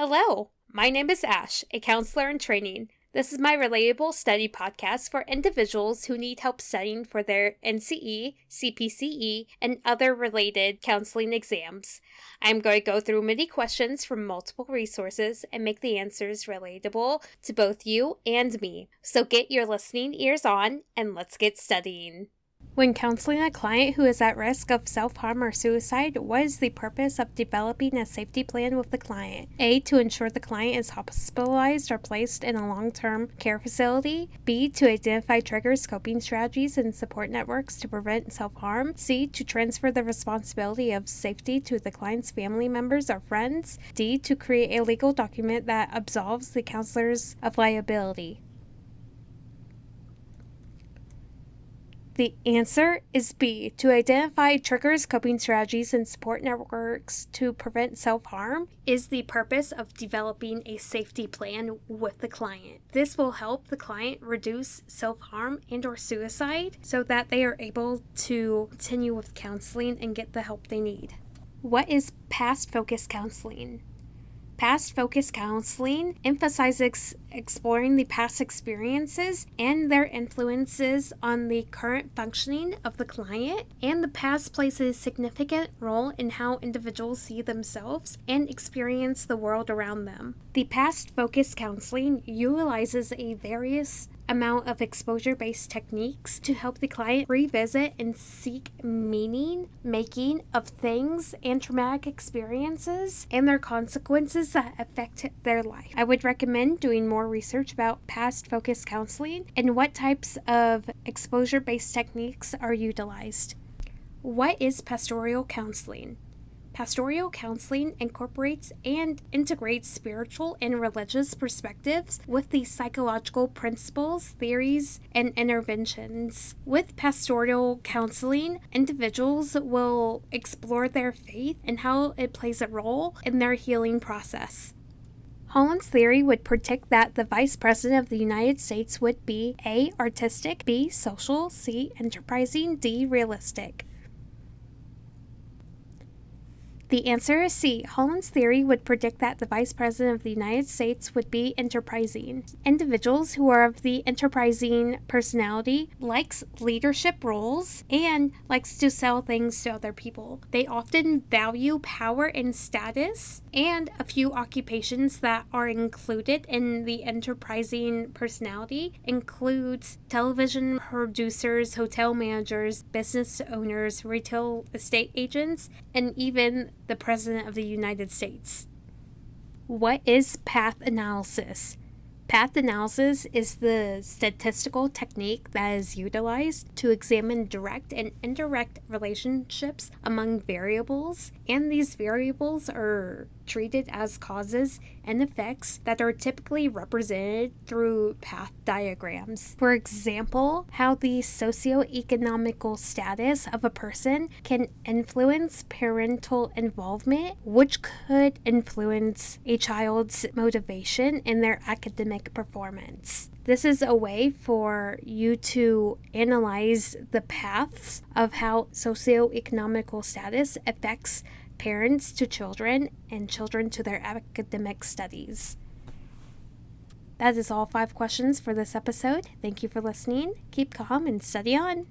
Hello, my name is Ash, a counselor in training. This is my Relatable study podcast for individuals who need help studying for their NCE, CPCE, and other related counseling exams. I'm going to go through many questions from multiple resources and make the answers relatable to both you and me. So get your listening ears on and let's get studying. When counseling a client who is at risk of self-harm or suicide, what is the purpose of developing a safety plan with the client? A, to ensure the client is hospitalized or placed in a long-term care facility. B, to identify triggers, coping strategies, and support networks to prevent self-harm. C, to transfer the responsibility of safety to the client's family members or friends. D, to create a legal document that absolves the counselors of liability. The answer is B, to identify triggers, coping strategies, and support networks to prevent self-harm is the purpose of developing a safety plan with the client. This will help the client reduce self-harm and or suicide so that they are able to continue with counseling and get the help they need. What is past-focused counseling? Past-focused counseling emphasizes exploring the past experiences and their influences on the current functioning of the client, and the past plays a significant role in how individuals see themselves and experience the world around them. The past-focused counseling utilizes a various amount of exposure-based techniques to help the client revisit and seek meaning making of things and traumatic experiences and their consequences that affect their life. I would recommend doing more research about past focused counseling and what types of exposure-based techniques are utilized. What is pastoral counseling? Pastoral counseling incorporates and integrates spiritual and religious perspectives with the psychological principles, theories, and interventions. With pastoral counseling, individuals will explore their faith and how it plays a role in their healing process. Holland's theory would predict that the Vice President of the United States would be A, artistic, B, social, C, enterprising, D, realistic. The answer is C. Holland's theory would predict that the Vice President of the United States would be enterprising. Individuals who are of the enterprising personality likes leadership roles and likes to sell things to other people. They often value power and status, and a few occupations that are included in the enterprising personality includes television producers, hotel managers, business owners, retail estate agents, and even the President of the United States. What is path analysis? Path analysis is the statistical technique that is utilized to examine direct and indirect relationships among variables, and these variables are treated as causes and effects that are typically represented through path diagrams. For example, how the socioeconomical status of a person can influence parental involvement, which could influence a child's motivation in their academic performance. This is a way for you to analyze the paths of how socioeconomical status affects parents to children and children to their academic studies. That is all 5 questions for this episode. Thank you for listening. Keep calm and study on.